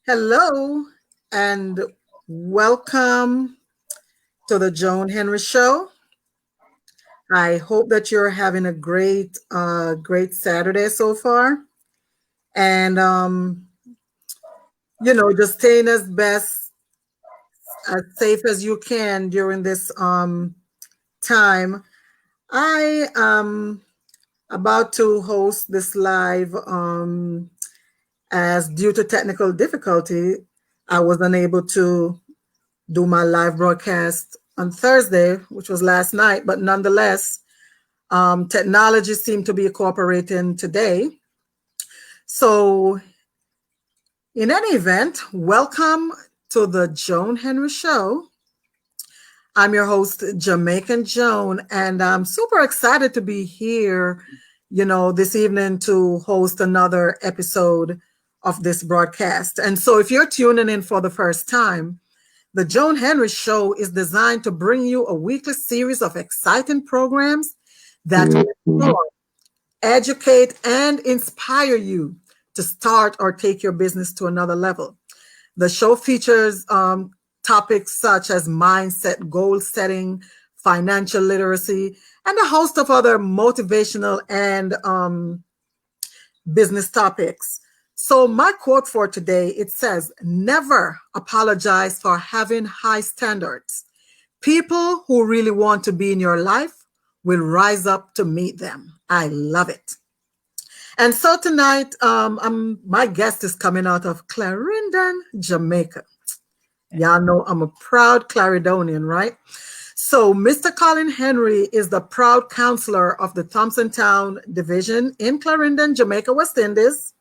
Hello and welcome to the Joan Henry Show. I hope that you're having a great Saturday so far, and just staying as safe as you can during this time. I am about to host this live, as due to technical difficulty, I was unable to do my live broadcast on Thursday, which was last night, but nonetheless, technology seemed to be cooperating today. So, in any event, welcome to the Joan Henry Show. I'm your host, Jamaican Joan, and I'm super excited to be here, this evening to host another episode of this broadcast. And so, if you're tuning in for the first time, the Joan Henry Show is designed to bring you a weekly series of exciting programs that will inform, educate, and inspire you to start or take your business to another level. The show features topics such as mindset, goal setting, financial literacy, and a host of other motivational and business topics. So my quote for today, it says, never apologize for having high standards. People who really want to be in your life will rise up to meet them. I love it. And so tonight, my guest is coming out of Clarendon, Jamaica. Y'all know I'm a proud Clarendonian, right? So Mr. Collin Henry is the proud councilor of the Thompson Town Division in Clarendon, Jamaica, West Indies,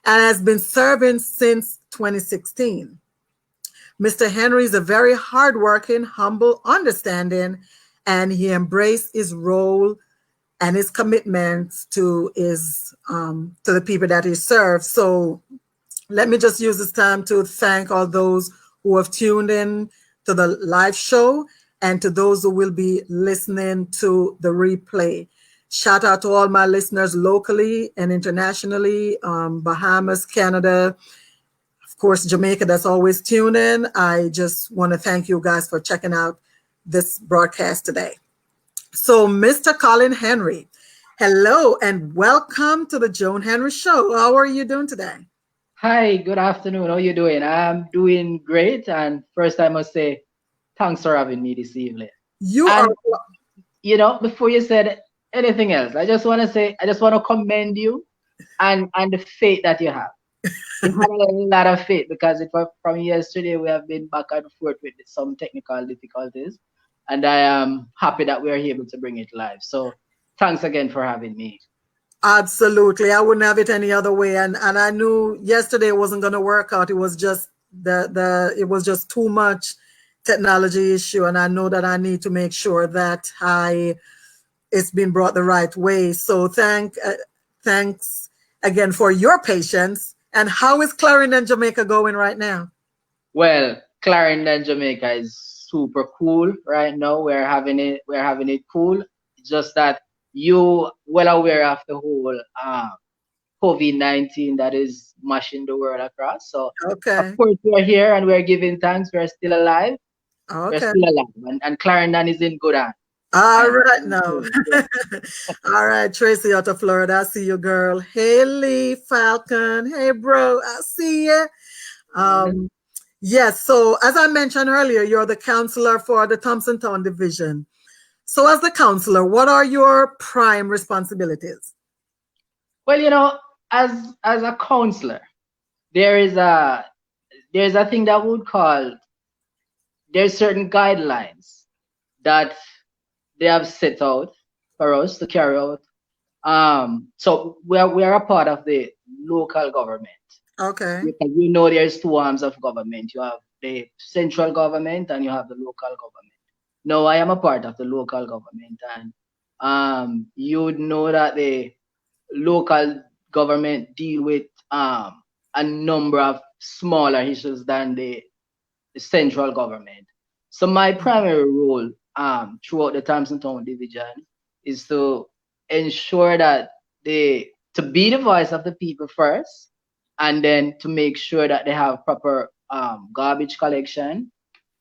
and has been serving since 2016. Mr. Henry is a very hardworking, humble, understanding, and he embraced his role and his commitments to the people that he serves. So let me just use this time to thank all those who have tuned in to the live show and to those who will be listening to the replay. Shout out to all my listeners locally and internationally, Bahamas, Canada, of course, Jamaica, that's always tuned in. I just want to thank you guys for checking out this broadcast today. So, Mr. Collin Henry, hello and welcome to the Joan Henry Show. How are you doing today? Hi, good afternoon. How are you doing? I'm doing great. And first, I must say, thanks for having me this evening. You And, are. before you said anything else, I just want to say, I just want to commend you and the faith that you have. You have a lot of faith because from yesterday, we have been back and forth with some technical difficulties. And I am happy that we are able to bring it live. So thanks again for having me. Absolutely. I wouldn't have it any other way. And I knew yesterday wasn't going to work out. It was just it was just too much technology issue. And I know that I need to make sure that it's been brought the right way. So thanks again for your patience. And how is Clarendon, Jamaica going right now? Well, Clarendon, Jamaica is super cool right now. We're having it cool. It's just that you well aware of the whole COVID-19 that is mashing the world across. So of Okay. course we're here and we're giving thanks. We're still alive. We're Okay. still alive. And Clarendon is in good hands. All And right now. All right, Tracy out of Florida. I see you, girl. Hey, Lee Falcon. Hey, bro. I see you. Yes. So as I mentioned earlier, you're the counselor for the Thompson Town Division. So as the counselor, what are your prime responsibilities? well, as a counselor, there is a thing that would call there's certain guidelines that they have set out for us to carry out. So we are a part of the local government. Okay. Because there's two arms of government. You have the central government and you have the local government. Now I am a part of the local government, and you would know that the local government deal with a number of smaller issues than the central government. So my primary role throughout the Thompson Town Division is to ensure that to be the voice of the people first and then to make sure that they have proper garbage collection,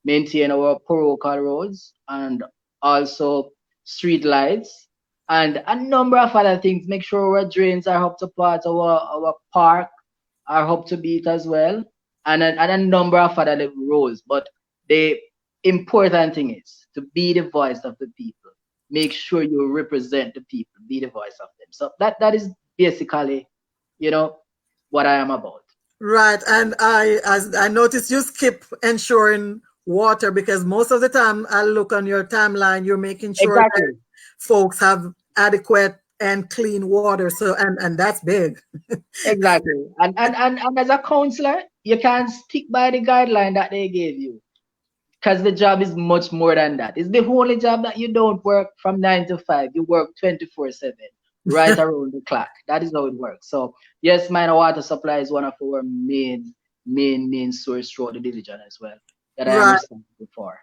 maintain our parochial roads, and also street lights, and a number of other things. Make sure our drains are up to part, our park are up to beat as well, and a number of other little roles. But the important thing is to be the voice of the people. Make sure you represent the people, be the voice of them. So that is basically, you know, what I am about. Right. And as I noticed you skip ensuring water, because most of the time I look on your timeline, you're making sure that Exactly. folks have adequate and clean water. So and that's big. Exactly. And as a counselor, you can't stick by the guideline that they gave you, because the job is much more than that. It's the only job that you don't work from 9 to 5. You work 24/7, right around the clock. That is how it works. So yes, minor water supply is one of our main source throughout the division as well that I am Right. responsible for.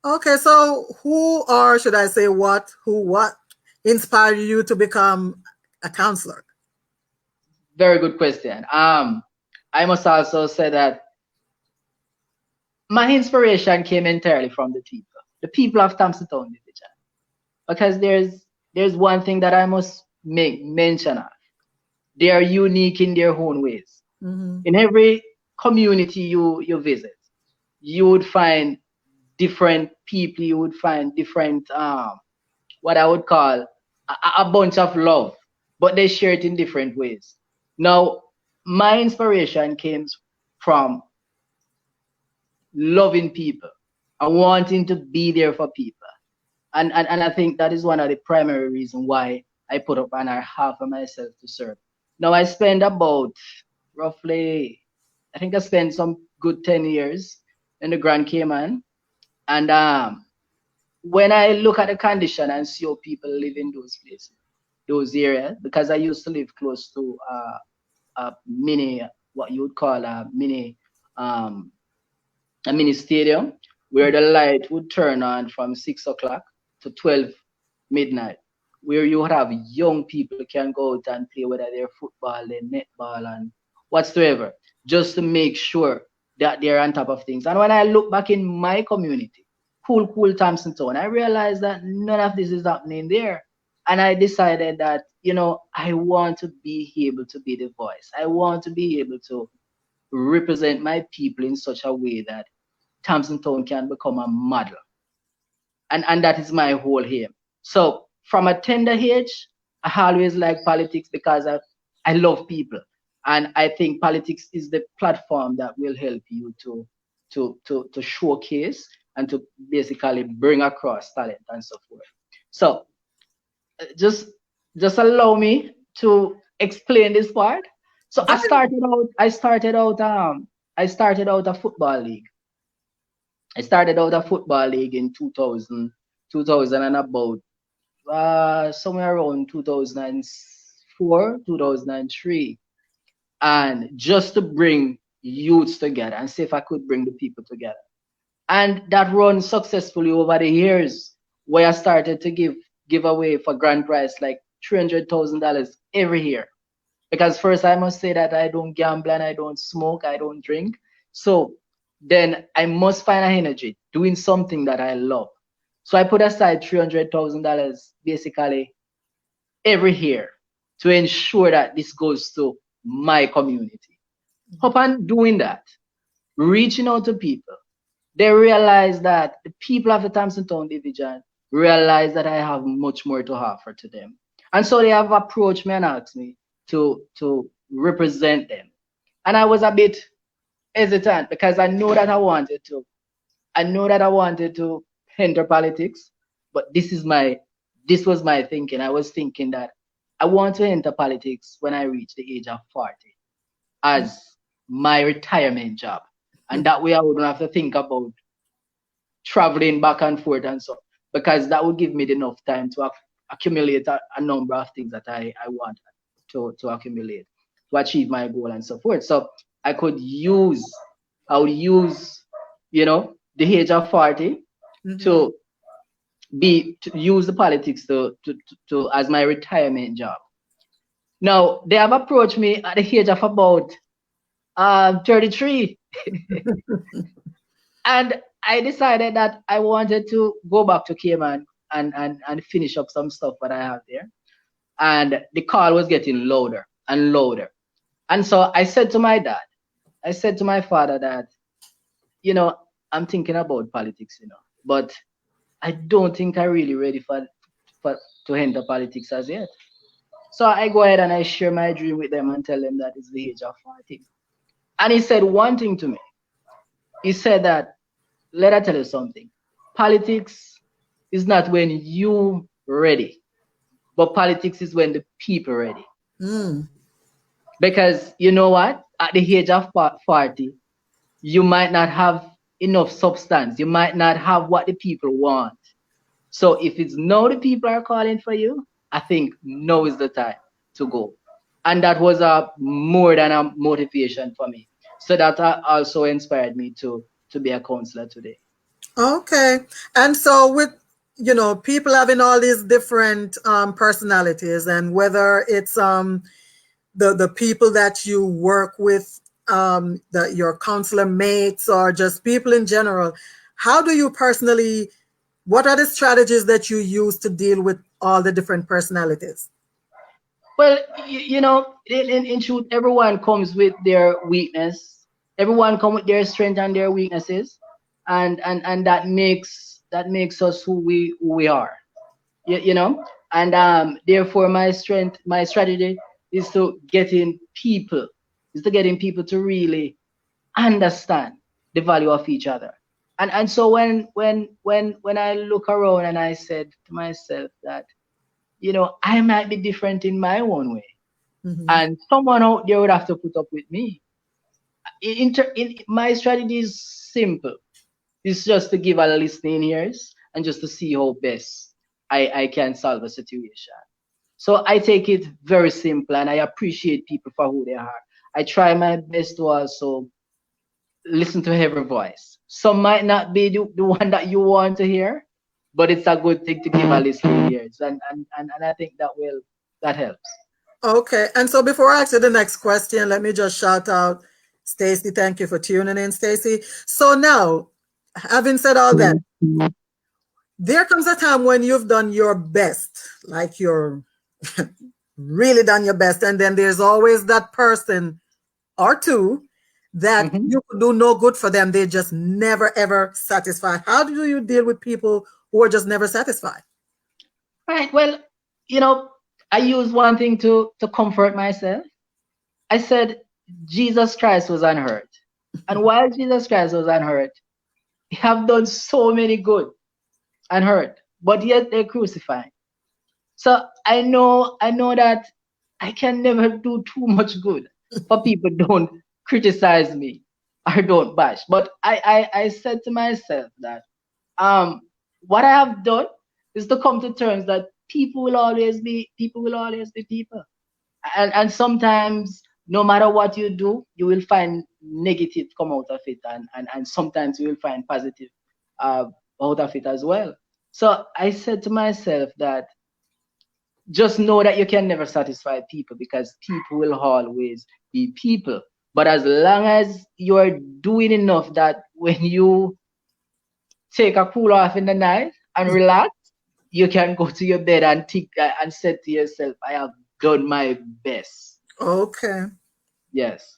Okay, so who, or should I say what inspired you to become a counselor? Very good question. I must also say that my inspiration came entirely from the people of Thompson Town Division. Because there's one thing that I must make mention of. They are unique in their own ways. Mm-hmm. In every community you visit, you would find different people, you would find different what I would call a bunch of love, but they share it in different ways. Now, my inspiration came from loving people and wanting to be there for people. And I think that is one of the primary reasons why I put up an hour half of myself to serve. Now I spend about roughly, I think I spent some good 10 years in the Grand Cayman. And when I look at the condition and see how people live in those places, those areas, because I used to live close to a mini, what you would call um, a mini stadium, where the light would turn on from 6 o'clock to 12 midnight, where you would have young people can go out and play, whether they're football, they're netball, and whatsoever, just to make sure that they're on top of things. And when I look back in my community, cool Thompson Town, I realized that none of this is happening there. And I decided that, I want to be able to be the voice. I want to be able to represent my people in such a way that Thompson Town can become a model. And that is my whole aim. So from a tender age, I always like politics because I love people. And I think politics is the platform that will help you to showcase and to basically bring across talent and so forth. So just allow me to explain this part. So I started out a football league. I started out a football league in 2000 and about somewhere around 2004, 2003, and just to bring youths together and see if I could bring the people together. And that run successfully over the years, where I started to give away for grand prize like $300,000 every year. Because first I must say that I don't gamble and I don't smoke, I don't drink. So then I must find an energy doing something that I love. So I put aside $300,000 basically every year to ensure that this goes to my community. Upon doing that, reaching out to people, they realize that the people of the Thompson Town Division realize that I have much more to offer to them. And so they have approached me and asked me to represent them. And I was a bit hesitant because I know that I wanted to enter politics, but this was my thinking. I was thinking that I want to enter politics when I reach the age of 40 as my retirement job. And that way I wouldn't have to think about traveling back and forth and so, because that would give me enough time to accumulate a number of things that I want to accumulate to achieve my goal and so forth. So I would use, the age of 40 to use the politics to as my retirement job. Now they have approached me at the age of about 33. And I decided that I wanted to go back to Cayman and finish up some stuff that I have there. And the call was getting louder and louder. And so I said to my dad, I said to my father that, I'm thinking about politics, but I don't think I'm really ready for to enter politics as yet. So I go ahead and I share my dream with them and tell them that it's the age of 40. And he said one thing to me. He said that, let I tell you something. Politics is not when you ready, but politics is when the people ready. Mm. Because you know what? At the age of 40, you might not have enough substance. You might not have what the people want. So if it's now the people are calling for you, I think now is the time to go. And that was more than a motivation for me. So that also inspired me to be a counselor today. Okay. And so with, people having all these different personalities, and whether it's the people that you work with, your counselor mates, or just people in general, how do you personally, what are the strategies that you use to deal with all the different personalities? Well, in truth, everyone comes with their weakness. Everyone comes with their strength and their weaknesses, and that makes us who we are. And therefore my strategy is to getting people to really understand the value of each other. And so when I look around and I said to myself that, I might be different in my own way, and someone out there would have to put up with me. My strategy is simple. It's just to give a listening ears and just to see how best I can solve a situation. So I take it very simple, and I appreciate people for who they are. I try my best to also listen to every voice. Some might not be the one that you want to hear, but it's a good thing to give a listening ears, and I think that helps. Okay. And so before I ask you the next question, let me just shout out Stacy. Thank you for tuning in, Stacy. So now, having said all that, there comes a time when you've done your best, like you're really done your best, and then there's always that person or two that you could do no good for them. They just never ever satisfied. How do you deal with people who are just never satisfied? Right. Well, I use one thing to comfort myself. I said Jesus Christ was unhurt, and while Jesus Christ was unhurt, he have done so many good and hurt, but yet they crucified. So I know that I can never do too much good for people don't criticize me or don't bash. But I said to myself that what I have done is to come to terms that people will always be people. And sometimes no matter what you do, you will find negative come out of it, and sometimes you will find positive out of it as well. So I said to myself that just know that you can never satisfy people, because people will always be people. But as long as you're doing enough that when you take a cool off in the night and relax, you can go to your bed and think and say to yourself, I have done my best. Okay. Yes.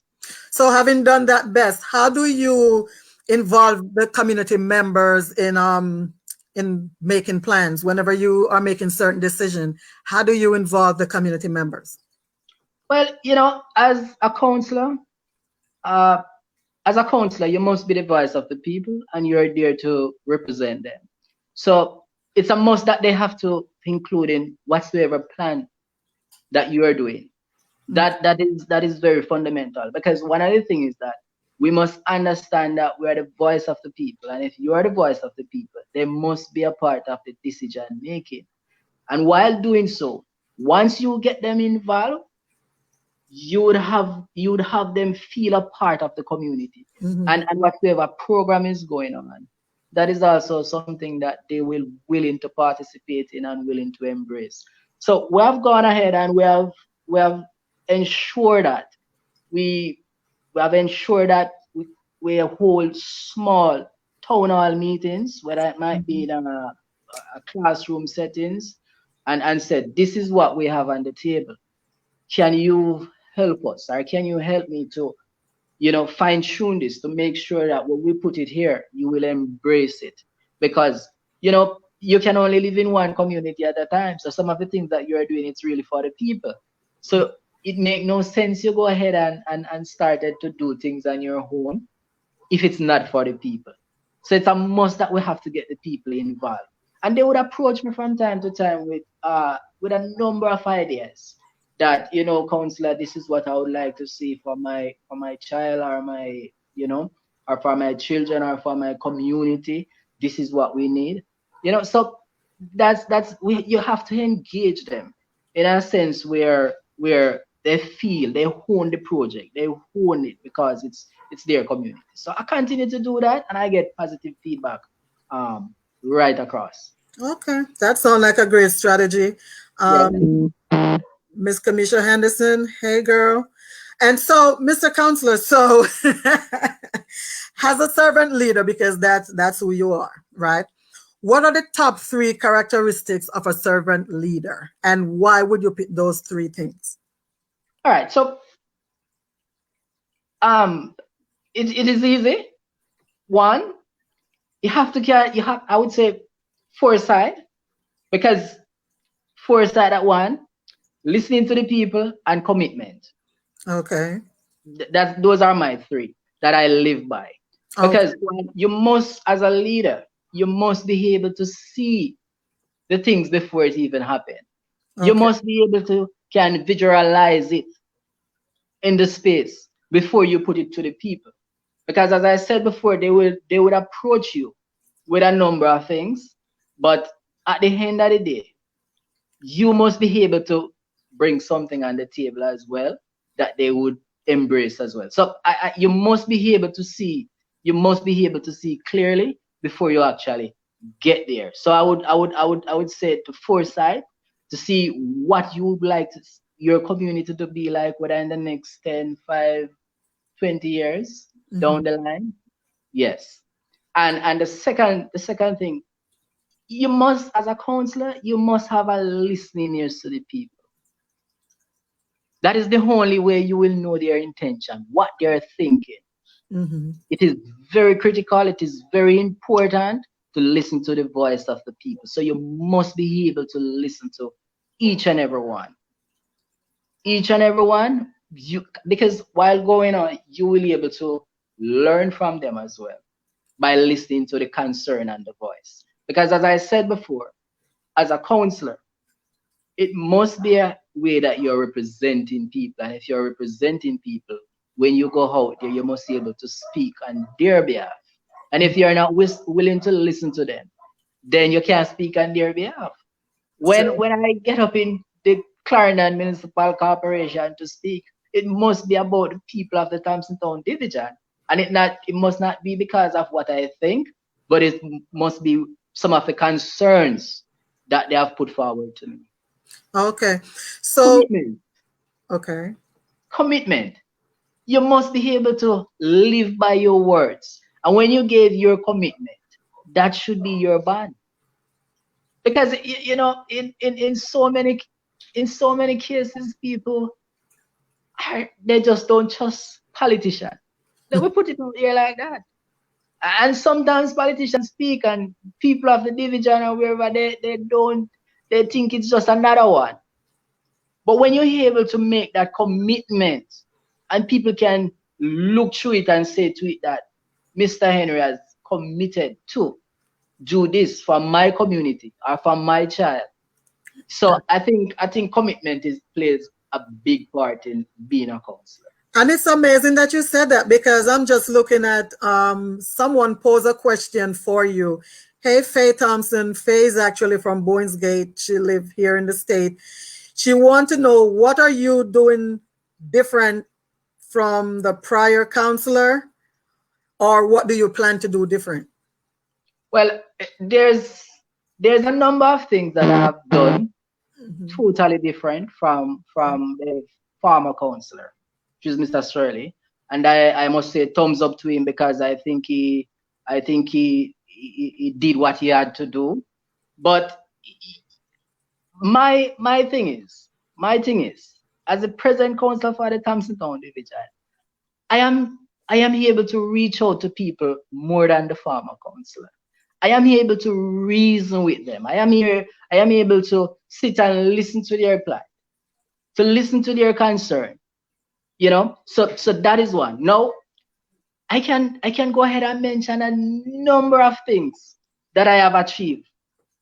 So having done that best, how do you involve the community members in making plans whenever you are making certain decisions? How do you involve the community members? Well, as a counselor, you must be the voice of the people, and you're there to represent them. So it's a must that they have to include in whatsoever plan that you are doing. That is very fundamental, because one of the things is that we must understand that we are the voice of the people, and if you are the voice of the people, they must be a part of the decision making. And while doing so, once you get them involved, you would have them feel a part of the community, and whatever program is going on, that is also something that they will willing to participate in and willing to embrace. So we have gone ahead and we have ensured that we we have ensured that we hold small town hall meetings, whether it might be in a classroom settings, and said, this is what we have on the table. Can you help us, or can you help me to, fine tune this to make sure that when we put it here, you will embrace it? Because, you can only live in one community at a time. So some of the things that you're doing, it's really for the people. So it make no sense you go ahead and started to do things on your own if it's not for the people. So it's a must that we have to get the people involved. And they would approach me from time to time with a number of ideas that, Councillor, this is what I would like to see for my child, or my, or for my children, or for my community. This is what we need. So you have to engage them in a sense where they feel they own the project, they own it because it's their community. So I continue to do that, and I get positive feedback right across. Okay, that sounds like a great strategy. Miss Kamisha Henderson, hey girl. And so, Mr. Councilor, so as a servant leader, because that's who you are, right? What are the top 3 characteristics of a servant leader, and why would you pick those 3 things? All right, so it is easy. One, you have I would say foresight, because foresight at one, listening to the people, and commitment. Okay. Those are my 3 that I live by. Because you must, as a leader, you must be able to see the things before it even happens. Okay. You must be able to can visualize it in the space before you put it to the people. Because as I said before, they would approach you with a number of things, but at the end of the day, you must be able to bring something on the table as well that they would embrace as well. So you must be able to see. You must be able to see clearly before you actually get there. So I would say to foresight, to see what you would like your community to be like, whether in the next 10, 5, 20 years down the line. Yes. And the second thing, you must, as a councillor, you must have a listening ears to the people. That is the only way you will know their intention, what they're thinking. It is very critical. It is very important to listen to the voice of the people. So you must be able to listen to each and every one. Each and every one, because while going on, you will be able to learn from them as well by listening to the concern and the voice. Because as I said before, as a councillor, it must be a way that you're representing people. And if you're representing people, when you go out there, you must be able to speak on their behalf. And if you're not willing to listen to them, then you can't speak on their behalf. When I get up in the Clarendon Municipal Corporation to speak, it must be about the people of the Thompson Town Division. And it must not be because of what I think, but it must be some of the concerns that they have put forward to me. Okay. So commitment. Okay. Commitment. You must be able to live by your words. And when you gave your commitment, that should be your bond. Because in so many cases, people they just don't trust politicians. Let me put it out here like that. And sometimes politicians speak, and people of the division or wherever they think it's just another one. But when you're able to make that commitment, and people can look through it and say to it that Mr. Henry has committed to do this for my community or for my child. So I think commitment plays a big part in being a councillor. And it's amazing that you said that, because I'm just looking at someone pose a question for you. Hey, Faye Thompson. Faye is actually from Bowens Gate. She lives here in the state. She wants to know, what are you doing different from the prior councillor, or what do you plan to do different? Well, there's a number of things that I have done totally different from the former councillor, which is Mr. Shirley. And I must say thumbs up to him, because I think he did what he had to do. But my thing is, as a present councillor for the Thompson Town Division, I am able to reach out to people more than the former councillor. I am able to reason with them. I am able to sit and listen to their plight, to listen to their concern. So that is one. Now I can go ahead and mention a number of things that I have achieved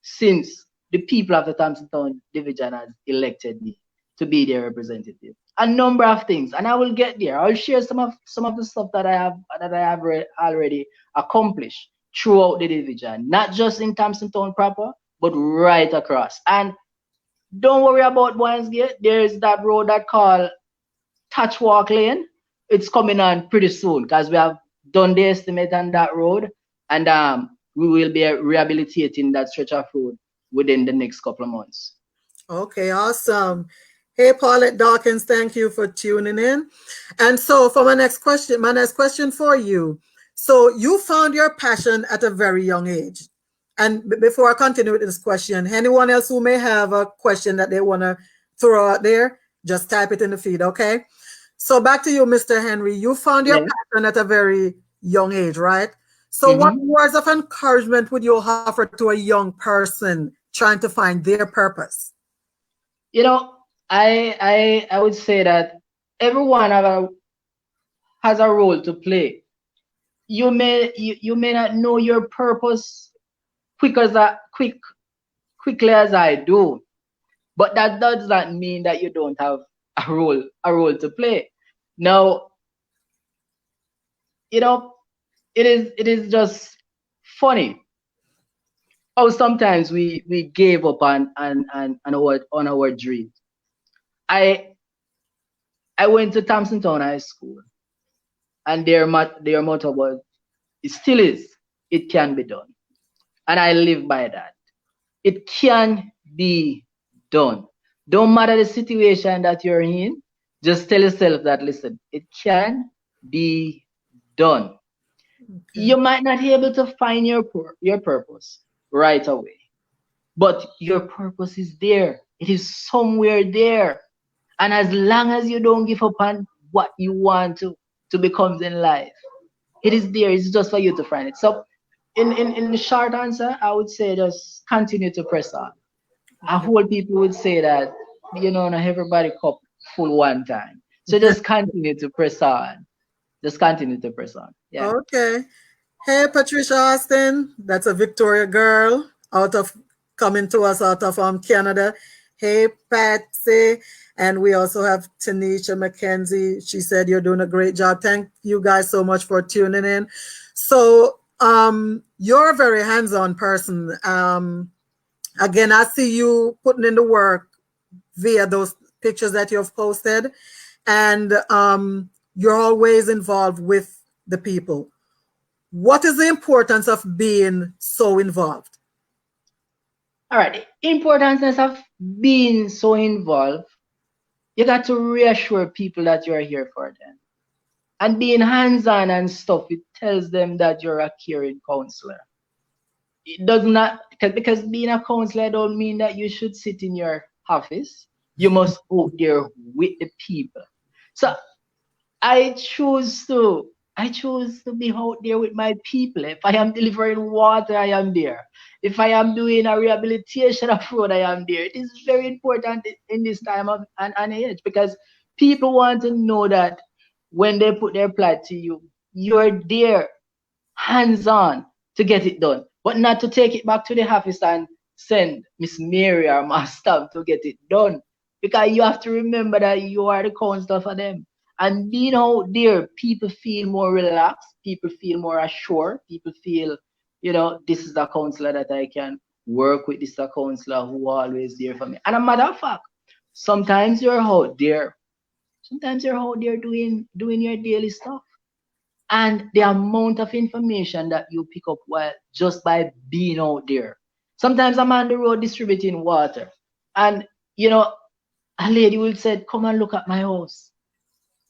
since the people of the Thompson Town Division has elected me to be their representative. A number of things, and I will get there. I'll share some of the stuff that I have already accomplished throughout the division, not just in Thompson Town proper, but right across. And don't worry about Boyansgate. There's that road that called Touchwalk Lane. It's coming on pretty soon, because we have done the estimate on that road, and we will be rehabilitating that stretch of road within the next couple of months. Okay, awesome. Hey, Paulette Dawkins, thank you for tuning in. And so for my next question for you. So you found your passion at a very young age. And before I continue with this question, anyone else who may have a question that they want to throw out there, just type it in the feed, okay? So back to you, Mr. Henry. You found your passion at a very young age, right? So what words of encouragement would you offer to a young person trying to find their purpose? I would say that everyone has a role to play. You may not know your purpose quickly as I do, but that does not mean that you don't have a role to play. Now, it is just funny how sometimes we gave up on our dreams. I went to Thompson Town High School, and their motto was, it still is, it can be done. And I live by that. It can be done. Don't matter the situation that you're in, just tell yourself that, listen, it can be done. Okay. You might not be able to find your purpose right away, but your purpose is there. It is somewhere there. And as long as you don't give up on what you want to become in life, it is there. It's just for you to find it. So in the short answer, I would say just continue to press on. I hope people would say that, not everybody cup full one time. So just continue to press on. Just continue to press on. Yeah. Okay. Hey, Patricia Austin. That's a Victoria girl coming to us out of Canada. Hey, Patsy. And we also have Tanisha McKenzie. She said you're doing a great job. Thank you guys so much for tuning in. So you're a very hands-on person. Again, I see you putting in the work via those pictures that you've posted. And you're always involved with the people. What is the importance of being so involved? All right. The importance of being so involved, you got to reassure people that you're here for them. And being hands-on and stuff, it tells them that you're a caring counselor. It does not, because being a counselor don't mean that you should sit in your office. You must go there with the people. So I choose to be out there with my people. If I am delivering water, I am there. If I am doing a rehabilitation of road, I am there. It is very important in this time of an age, because people want to know that when they put their plight to you, you're there, hands-on, to get it done, but not to take it back to the office and send Miss Mary or Master to get it done, because you have to remember that you are the counselor for them. And being out there, people feel more relaxed, people feel more assured, people feel, this is a counselor that I can work with, this is a counselor who always there for me. And a matter of fact, sometimes you're out there doing your daily stuff. And the amount of information that you pick up just by being out there. Sometimes I'm on the road distributing water, and a lady will say, come and look at my house.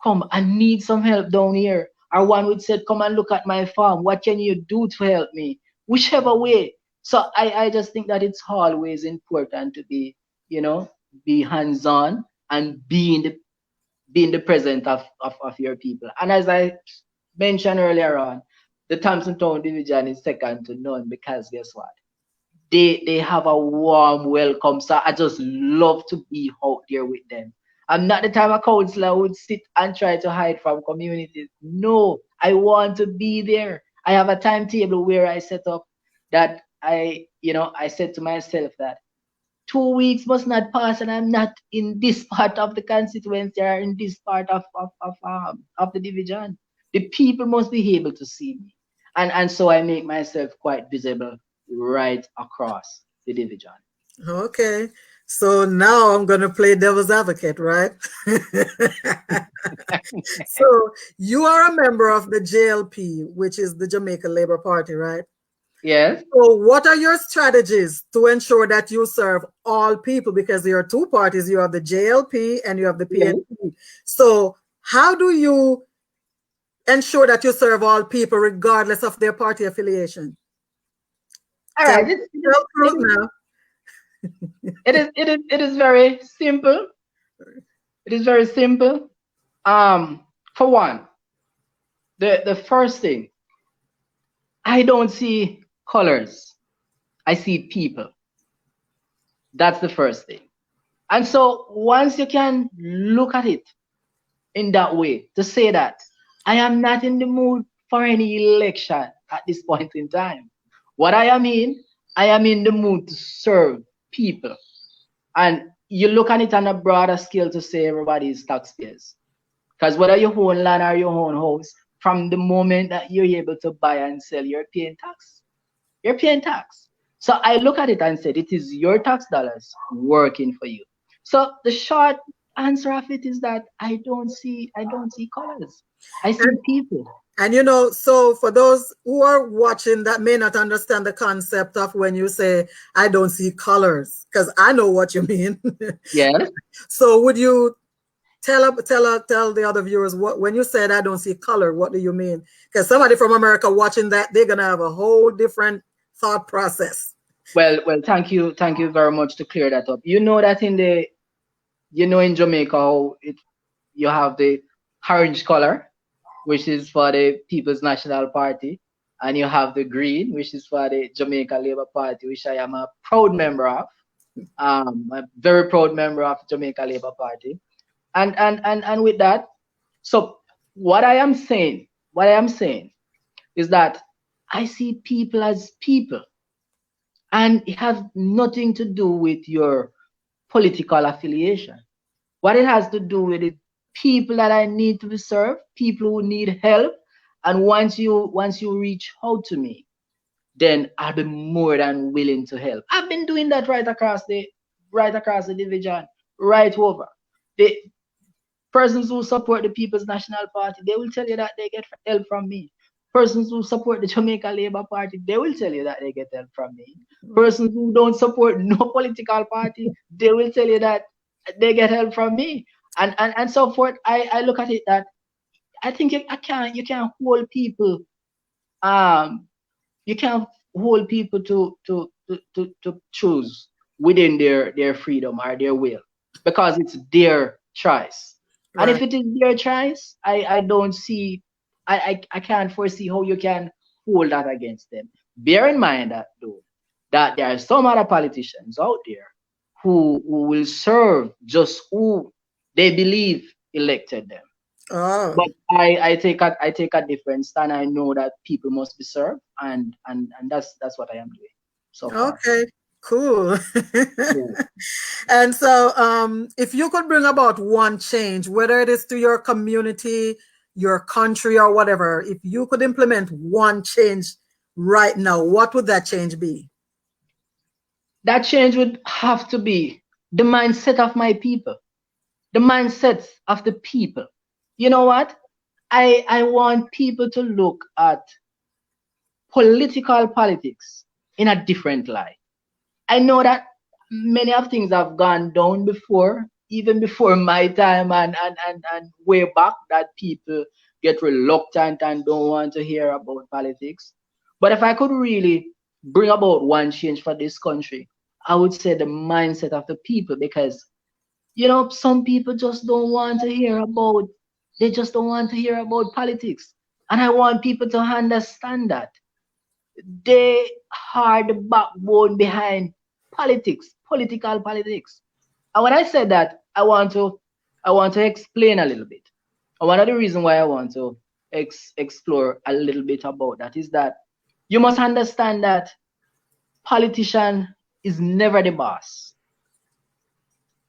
come, I need some help down here. Or one would say, come and look at my farm. What can you do to help me? Whichever way. So I just think that it's always important to be, be hands-on and be in the presence of your people. And as I mentioned earlier on, the Thompson Town Division is second to none because guess what? They have a warm welcome. So I just love to be out there with them. I'm not the type of counselor who would sit and try to hide from communities. No, I want to be there. I have a timetable where I set up that I said to myself that 2 weeks must not pass and I'm not in this part of the constituency or in this part of the division. The people must be able to see me. And so I make myself quite visible right across the division. Okay. So now I'm going to play devil's advocate, right? So you are a member of the JLP, which is the Jamaica Labour Party, right? Yes. So what are your strategies to ensure that you serve all people? Because there are two parties, you have the JLP and you have the PNP. Yes. So how do you ensure that you serve all people regardless of their party affiliation? All right. It is very simple. It is very simple. For one, the first thing, I don't see colors. I see people. That's the first thing. And so once you can look at it in that way, to say that I am not in the mood for any election at this point in time. What I am in the mood to serve people. And you look at it on a broader scale to say everybody is taxpayers. Because whether you own land or you own house, from the moment that you're able to buy and sell, you're paying tax. You're paying tax. So I look at it and said, it is your tax dollars working for you. So the short answer of it is that I don't see colors. I see people. And so for those who are watching that may not understand the concept of when you say, I don't see colors, because I know what you mean. Yes. So would you tell the other viewers when you said I don't see color, what do you mean? Because somebody from America watching that, they're going to have a whole different thought process. Well, thank you very much to clear that up. You know that in Jamaica, how you have the orange color, which is for the People's National Party, and you have the green, which is for the Jamaica Labour Party, which I am a proud member of. A very proud member of Jamaica Labour Party. And with that, so what I am saying is that I see people as people. And it has nothing to do with your political affiliation. What it has to do with it, people that I need to be served, people who need help. And once you reach out to me, then I'll be more than willing to help. I've been doing that right across the division, right over. The persons who support the People's National Party, they will tell you that they get help from me. Persons who support the Jamaica Labour Party, they will tell you that they get help from me. Persons who don't support no political party, they will tell you that they get help from me. And so forth. I look at it that I think you can't hold people you can't hold people to choose within their freedom or their will, because it's their choice. Right. And if it is their choice, I don't see, I can't foresee how you can hold that against them. Bear in mind that though, that there are some other politicians out there who will serve just who they believe elected them. Oh. But I take a different stand. I know that people must be served, and that's what I am doing so far. Okay, cool. Yeah. And so if you could bring about one change, whether it is to your community, your country, or whatever, if you could implement one change right now, what would that change be? That change would have to be the mindset of my people, the mindset of the people. You know what? I want people to look at politics in a different light. I know that many of things have gone down before, even before my time and way back, that people get reluctant and don't want to hear about politics. But if I could really bring about one change for this country, I would say the mindset of the people, because some people just don't want to hear about, they just don't want to hear about politics. And I want people to understand that they are the backbone behind politics, political politics. And when I said that, I want to explain a little bit. And one of the reasons why I want to explore a little bit about that is that you must understand that politician is never the boss.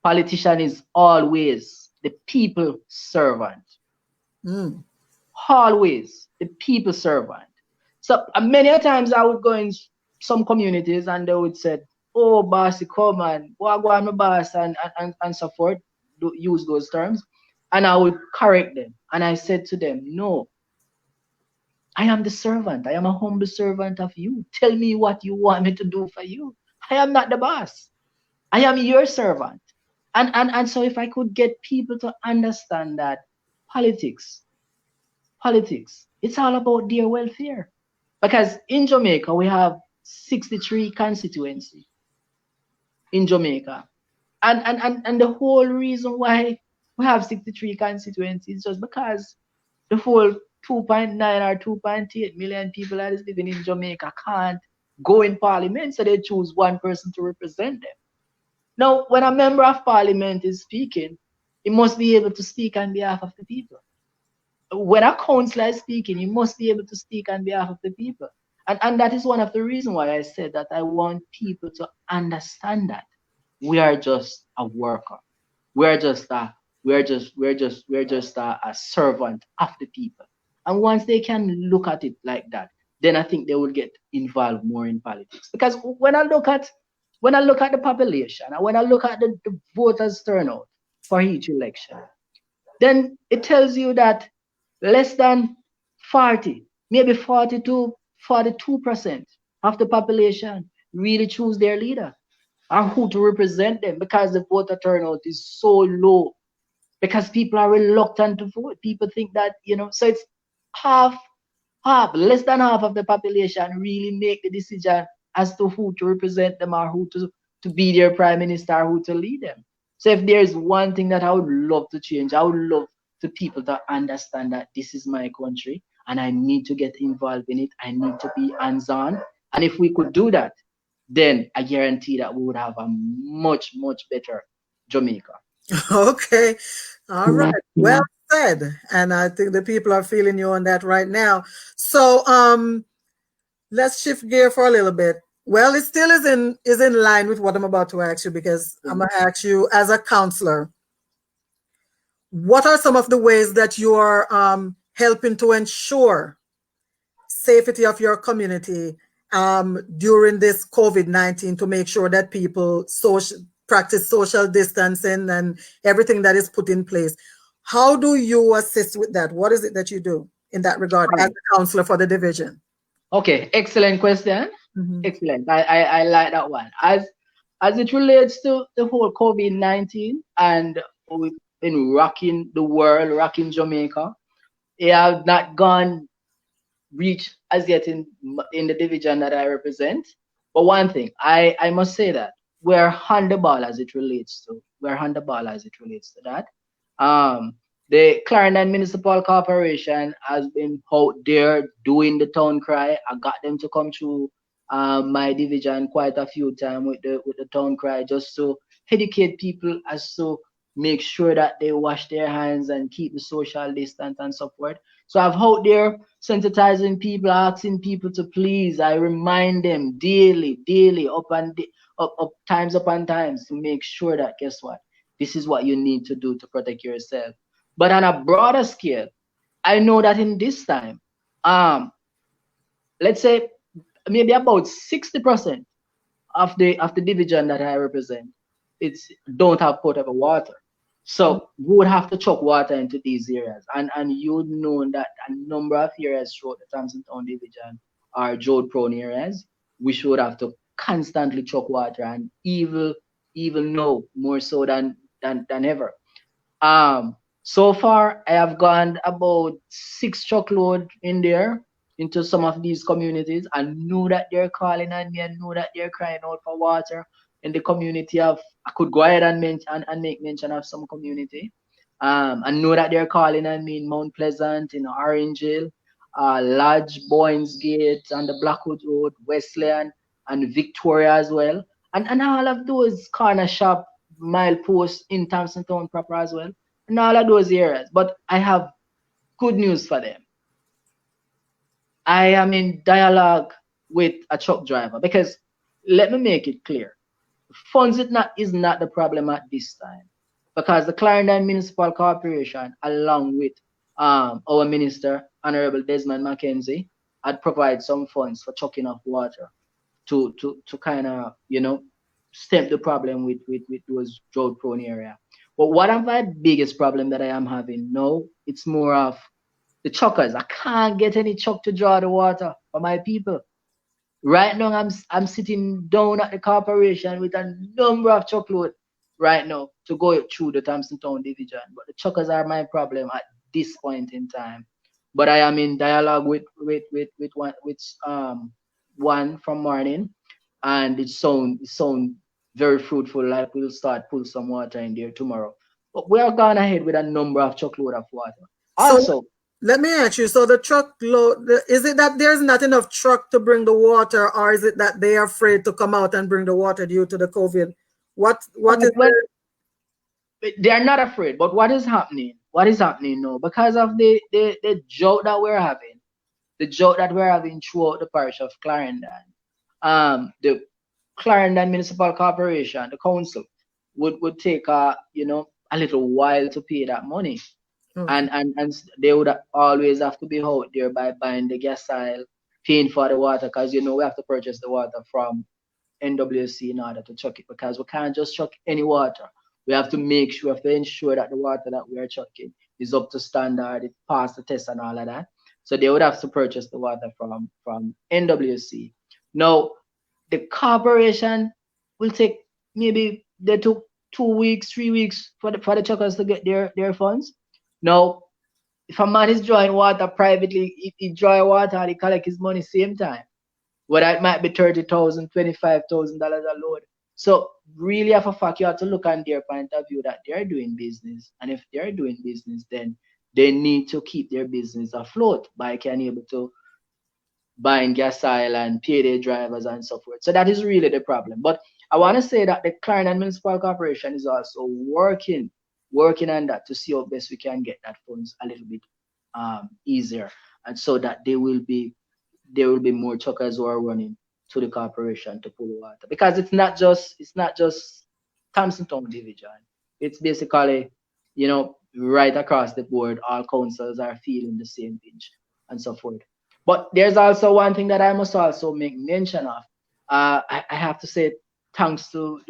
Politician is always the people servant. Mm. Always the people servant. So many a times I would go in some communities and they would say, "Oh, bossy, come on, go on, my boss," and so forth. Use those terms, and I would correct them. And I said to them, "No, I am the servant. I am a humble servant of you. Tell me what you want me to do for you. I am not the boss. I am your servant." And so if I could get people to understand that politics, it's all about their welfare. Because in Jamaica, we have 63 constituencies in Jamaica. And the whole reason why we have 63 constituencies is just because the whole 2.9 or 2.8 million people that is living in Jamaica can't go in parliament, so they choose one person to represent them. Now, when a member of parliament is speaking, he must be able to speak on behalf of the people. When a councillor is speaking, he must be able to speak on behalf of the people. And that is one of the reasons why I said that I want people to understand that we are just a worker. We're just a servant of the people. And once they can look at it like that, then I think they will get involved more in politics. Because when I look at the population and when I look at the voters turnout for each election, then it tells you that less than 40, maybe 42% of the population really choose their leader and who to represent them, because the voter turnout is so low, because people are reluctant to vote. People think that, so it's half, less than half of the population really make the decision as to who to represent them or who to be their prime minister or who to lead them. So if there's one thing that I would love to change, I would love the people to understand that this is my country and I need to get involved in it. I need to be hands-on. And if we could do that, then I guarantee that we would have a much, much better Jamaica. Okay. All right. Well said. And I think the people are feeling you on that right now. So let's shift gear for a little bit. Well, it still is in line with what I'm about to ask you, because I'm gonna ask you, as a counselor, what are some of the ways that you are helping to ensure safety of your community during this COVID-19, to make sure that people practice social distancing and everything that is put in place? How do you assist with that? What is it that you do in that regard as a counselor for the division? Okay, excellent question. Excellent. I like that one. As it relates to the whole COVID-19, and we've been rocking the world, rocking Jamaica, it have not reach as yet in the division that I represent. But one thing, I must say that we're on the ball as it relates to that. The Clarendon Municipal Corporation has been out there doing the town cry. I got them to come through my division quite a few times with the town cry, just to educate people as to make sure that they wash their hands and keep the social distance and so forth. So I've out there sensitizing people, asking people to please. I remind them daily, up times upon times, to make sure that, guess what, this is what you need to do to protect yourself. But on a broader scale, I know that in this time, let's say maybe about 60% of the division that I represent, it's don't have potable water. So we would have to chuck water into these areas. And you know that a number of areas throughout the Thompson Town division are drought prone areas. We should have to constantly chuck water, and even now more so than than ever. So far, I have gone about 6 truckload in there into some of these communities. I know that they're calling on me. I know that they're crying out for water in the community of. I could go ahead and make mention of some community. I know that they're calling on me in Mount Pleasant, in Orange Hill, Lodge, Boynes Gate, on the Blackwood Road, Wesleyan, and Victoria as well. And all of those corner shop mileposts in Thompson Town proper as well, and all of those areas. But I have good news for them. I am in dialogue with a truck driver because let me make it clear. Funds is not the problem at this time because the Clarendon Municipal Corporation, along with our minister, Honorable Desmond McKenzie, had provided some funds for chucking off water to kind of, stem the problem with those drought prone area. But what of my biggest problem that I am having now, it's more of the chuckers. I can't get any chuck to draw the water for my people. Right now, I'm sitting down at the corporation with a number of truckload right now to go through the Thompson Town division. But the chuckers are my problem at this point in time. But I am in dialogue with one from morning, and it sound very fruitful. Like we'll start pull some water in there tomorrow. But we are gone ahead with a number of truckload of water. Also, so let me ask you, so the truckload, is it that there's not enough truck to bring the water, or is it that they are afraid to come out and bring the water due to the COVID? What is they're not afraid, but what is happening? What is happening now? Because of the drought that we're having, throughout the parish of Clarendon, the Clarendon Municipal Corporation, the council, would take a little while to pay that money. And they would always have to be out there by buying the gas oil, paying for the water, because we have to purchase the water from NWC in order to chuck it, because we can't just chuck any water. We have to ensure that the water that we are chucking is up to standard, it passed the test and all of that. So they would have to purchase the water from NWC. Now, the corporation will take, maybe they took 2 weeks, 3 weeks for the chuckers to get their funds. Now, if a man is drawing water privately, he draw water and he collect his money same time. Whether it might be $30,000, $25,000 a load. So really, for a fact, you have to look on their point of view that they're doing business. And if they're doing business, then they need to keep their business afloat by being able to buying gas oil and pay their drivers and so forth. So that is really the problem. But I want to say that the Clarendon Municipal Corporation is also working on that to see how best we can get that funds a little bit easier, and so that there will be more truckers who are running to the corporation to pull water, because it's not just Thompson Town division. It's basically right across the board. All councils are feeling the same pinch and so forth. But there's also one thing that I must also make mention of. I have to say thanks to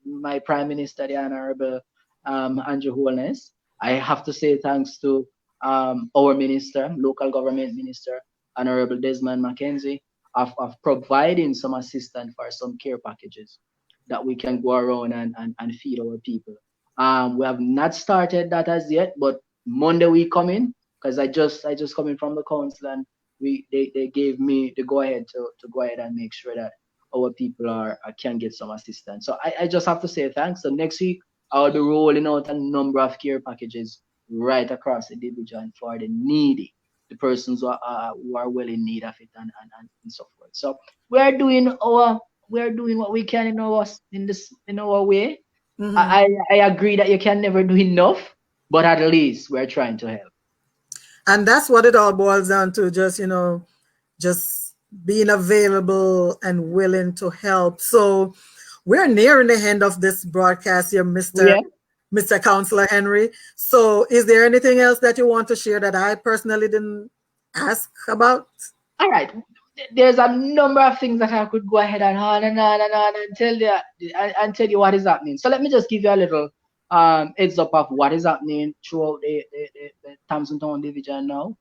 my Prime Minister, the Honorable Andrew Holness. I have to say thanks to our minister, local government minister, Honorable Desmond McKenzie, of providing some assistance for some care packages that we can go around and feed our people. We have not started that as yet, but Monday we come in, because I just coming from the council, and they gave me the go ahead to go ahead and make sure that our people can get some assistance. So I just have to say thanks. So next week I'll be rolling out a number of care packages right across the division for the needy, the persons who are well in need of it, and so forth. So we're doing what we can in our way. Mm-hmm. I agree that you can never do enough, but at least we're trying to help. And that's what it all boils down to, just being available and willing to help. So we're nearing the end of this broadcast here, Mr. Councilor Henry. So is there anything else that you want to share that I personally didn't ask about? All right. There's a number of things that I could go ahead and on and tell you what is happening. So let me just give you a little heads up of what is happening throughout the Thompson Town division now.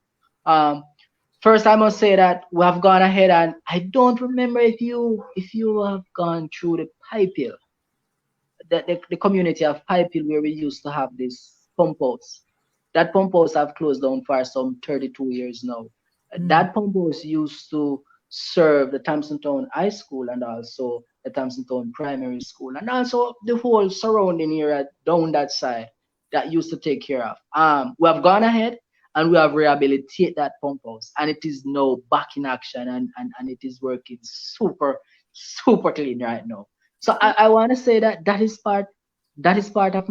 First, I must say that we have gone ahead, and I don't remember if you have gone through the pipe hill. the community of Pipe Hill where we used to have this pump house. That pump house have closed down for some 32 years now. That pump house used to serve the Thompson Town High School and also the Thompson Town Primary School and also the whole surrounding area down that side that used to take care of. We have gone ahead and we have rehabilitated that pump house and it is now back in action and it is working super clean right now. So I want to say that that is part of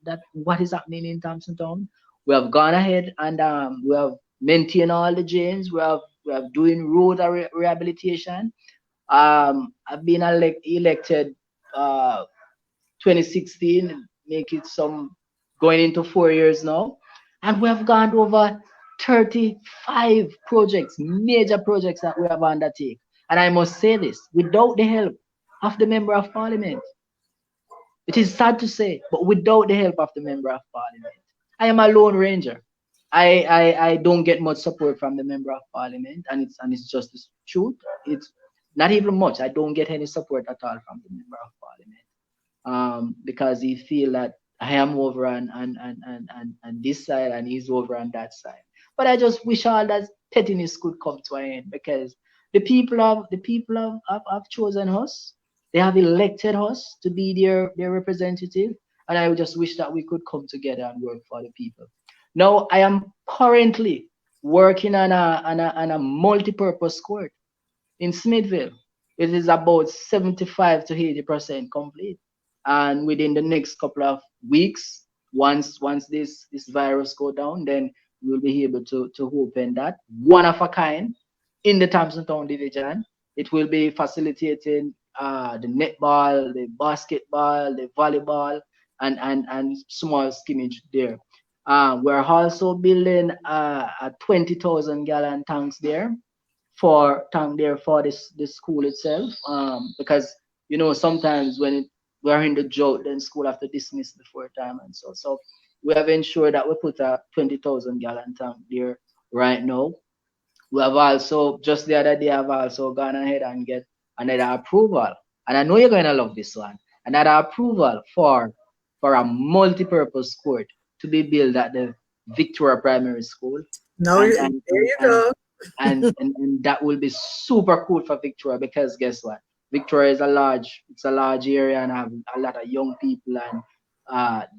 that what is happening in Thompson Town. We have gone ahead and we have maintained all the drains. We have doing road rehabilitation. I've been elected 2016, make it some going into 4 years now, and we have gone over 35 projects, major projects that we have undertaken. And I must say this, without the help of the Member of Parliament, it is sad to say, but without the help of the Member of Parliament, I am a lone ranger. I don't get much support from the Member of Parliament, and it's just the truth. It's not even much. I don't get any support at all from the Member of Parliament, because he feel that I am over on this side and he's over on that side. But I just wish all that pettiness could come to an end because the people have chosen us. They have elected us to be their representative, and I just wish that we could come together and work for the people. Now, I am currently working on a multi-purpose court in Smithville. It is about 75 to 80% complete, and within the next couple of weeks, once this virus go down, then we'll be able to open that one of a kind in the Thompson Town division. It will be facilitating the netball, the basketball, the volleyball, and small skimmage there. We're also building a 20,000 gallon tanks there for the school itself. Because sometimes when we're in the drought, then school have to dismiss before time and so we have ensured that we put a 20,000 gallon tank there right now. We have also just the other day I've also gone ahead and get another approval, and I know you're gonna love this one. Another approval for a multi-purpose court to be built at the Victoria Primary School. No, there you go. and that will be super cool for Victoria because guess what? Victoria is a large area and have a lot of young people and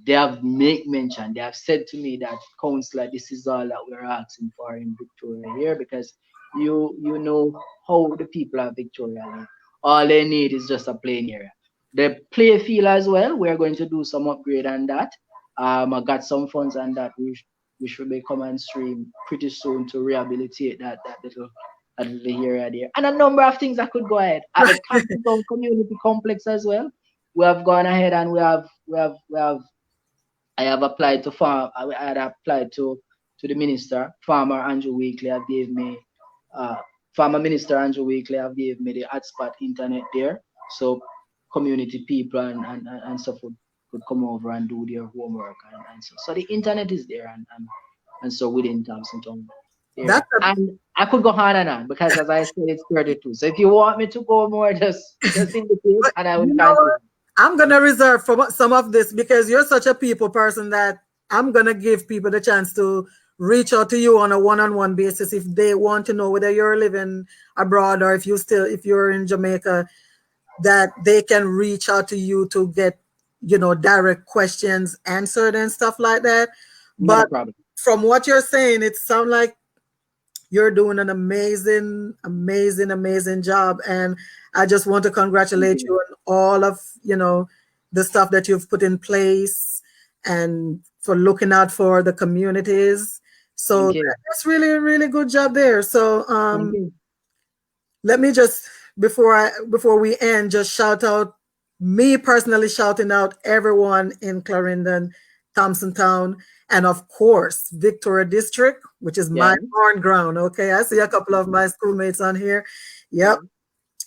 they have mention. They have said to me that Councilor, this is all that we're asking for in Victoria here because you know how the people of Victoria live. All they need is just a playing area. The play field as well. We're going to do some upgrade on that. I got some funds on that. We should be coming stream pretty soon to rehabilitate that little area there, and a number of things that could go ahead at the Thompson Town Community Complex as well. We have gone ahead and we have I have applied to I had applied to the minister, Farmer Andrew Weekly. Have gave me Farmer Minister Andrew Weekly have gave me the hotspot internet there, so community people and so forth could come over and do their homework and so the internet is there and so within Thompson Town. And I could go on and on because as I said it's 32. So if you want me to go more, just indicate and I will continue. I'm gonna reserve for some of this because you're such a people person that I'm gonna give people the chance to reach out to you on a one-on-one basis if they want to know whether you're living abroad or if you're in Jamaica, that they can reach out to you to get direct questions answered and stuff like that. But from what you're saying, it sounds like you're doing an amazing job, and I just want to congratulate you on all of the stuff that you've put in place and for looking out for the communities. So that's really good job there. So let me just before we end, just shout out me personally, shouting out everyone in Clarendon, Thompson Town, and of course Victoria District, which is my born ground. Okay, I see a couple of my schoolmates on here. Yep.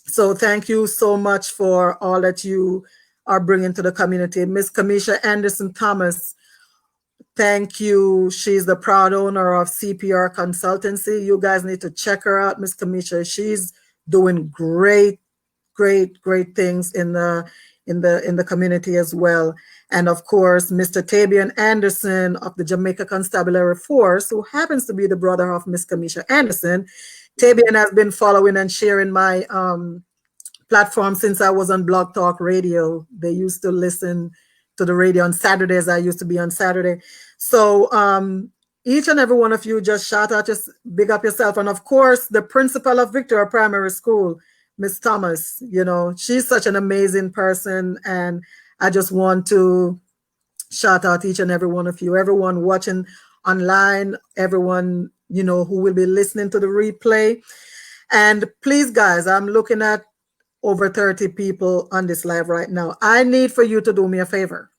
So thank you so much for all that you are bringing to the community. Miss Kamisha Anderson Thomas, thank you. She's the proud owner of CPR Consultancy. You guys need to check her out, Miss Kamisha. She's doing great things in the in the community as well. And of course, Mr. Tabian Anderson of the Jamaica Constabulary Force, who happens to be the brother of Miss Kamisha Anderson. Tabian has been following and sharing my platform since I was on Blog Talk Radio. They used to listen to the radio on Saturdays. I used to be on Saturday. So each and every one of you, just shout out, just big up yourself. And of course, the principal of Victoria Primary School, Miss Thomas, you know, she's such an amazing person. And I just want to shout out each and every one of you, everyone watching online, everyone, you know, who will be listening to the replay. And please, guys, I'm looking at over 30 people on this live right now. I need for you to do me a favor.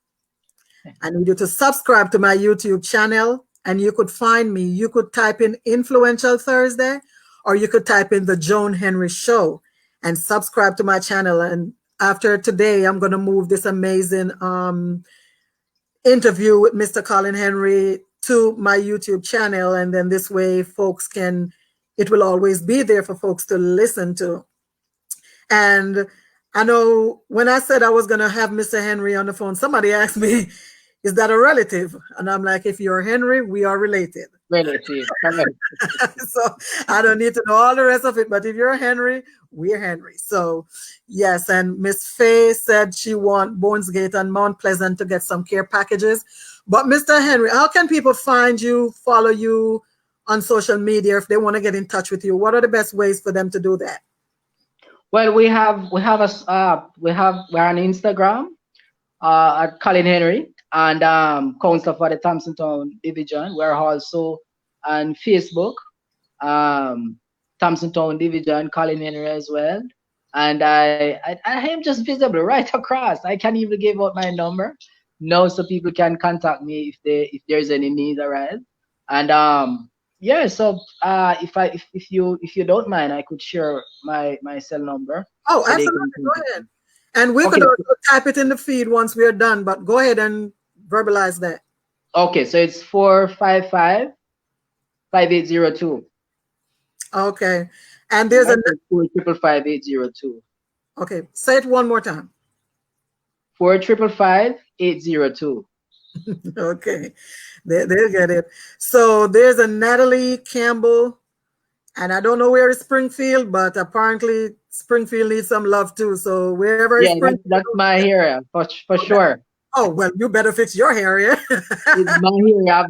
I need you to subscribe to my YouTube channel, and you could find me. You could type in Influential Thursday, or you could type in The Joan Henry Show and subscribe to my channel. And after today, I'm going to move this amazing interview with Mr. Collin Henry to my YouTube channel. And then this way folks can, it will always be there for folks to listen to. And I know when I said I was going to have Mr. Henry on the phone, somebody asked me, is that a relative? And I'm like, if you're Henry, we are related. Relative. So I don't need to know all the rest of it, but if you're Henry, we're Henry. So yes, and Miss Faye said she want Bonesgate and Mount Pleasant to get some care packages. But Mr. Henry, how can people find you, follow you on social media if they want to get in touch with you? What are the best ways for them to do that? Well, we're on Instagram at Collin Henry and Councilor for the Thompson Town Division. We're also on Facebook, Thompson Town Division, Collin Henry as well. And I am just visible right across. I can't even give out my number now, so people can contact me if there's any need arise. And yeah, so if you don't mind, I could share my cell number. Oh, so absolutely. Go ahead. And we could also type it in the feed once we're done, but go ahead and verbalize that. Okay, so it's 455-5802. Okay. And there's a 455-5802. Okay, say it one more time. 455-5802. Okay, they'll get it. So there's a Natalie Campbell, and I don't know where is Springfield, but apparently Springfield needs some love too. So wherever it's that's my area for sure. Oh well, you better fix your area. It's my area.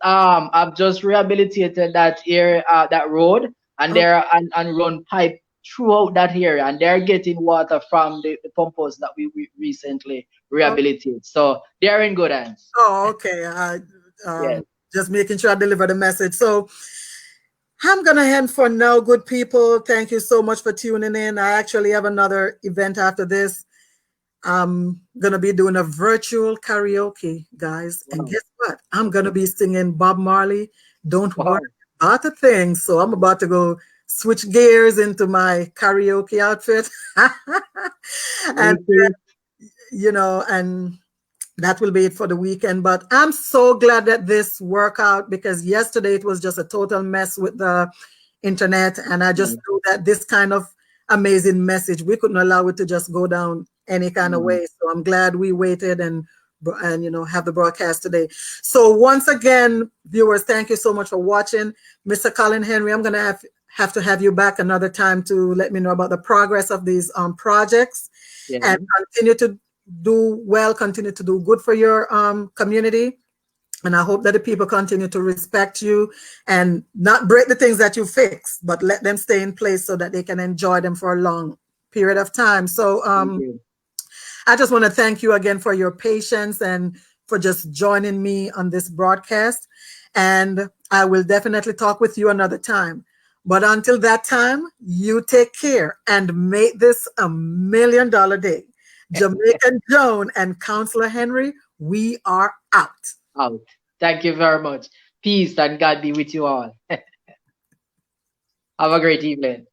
I've just rehabilitated that area, that road, and they're and run pipe throughout that area, and they're getting water from the pump house that we recently rehabilitated. So they're in good hands. Oh, okay. Yes. Just making sure I deliver the message. So I'm gonna end for now, good people. Thank you so much for tuning in. I actually have another event after this. I'm gonna be doing a virtual karaoke, guys. Wow. And guess what? I'm gonna be singing Bob Marley. Don't worry about a thing. So I'm about to go switch gears into my karaoke outfit. And you know, and that will be it for the weekend. But I'm so glad that this worked out, because yesterday it was just a total mess with the internet, and I just knew that this kind of amazing message, we couldn't allow it to just go down any kind of way. So I'm glad we waited and you know, have the broadcast today. So once again, viewers, thank you so much for watching. Mr. Collin Henry, I'm gonna have to have you back another time to let me know about the progress of these projects, and continue to do well, continue to do good for your community. And I hope that the people continue to respect you and not break the things that you fix, but let them stay in place so that they can enjoy them for a long period of time. So I just want to thank you again for your patience and for just joining me on this broadcast. And I will definitely talk with you another time. But until that time, you take care and make this a $1 million day. Jamaican Joan and Councilor Henry, we are out. Out. Thank you very much. Peace and God be with you all. Have a great evening.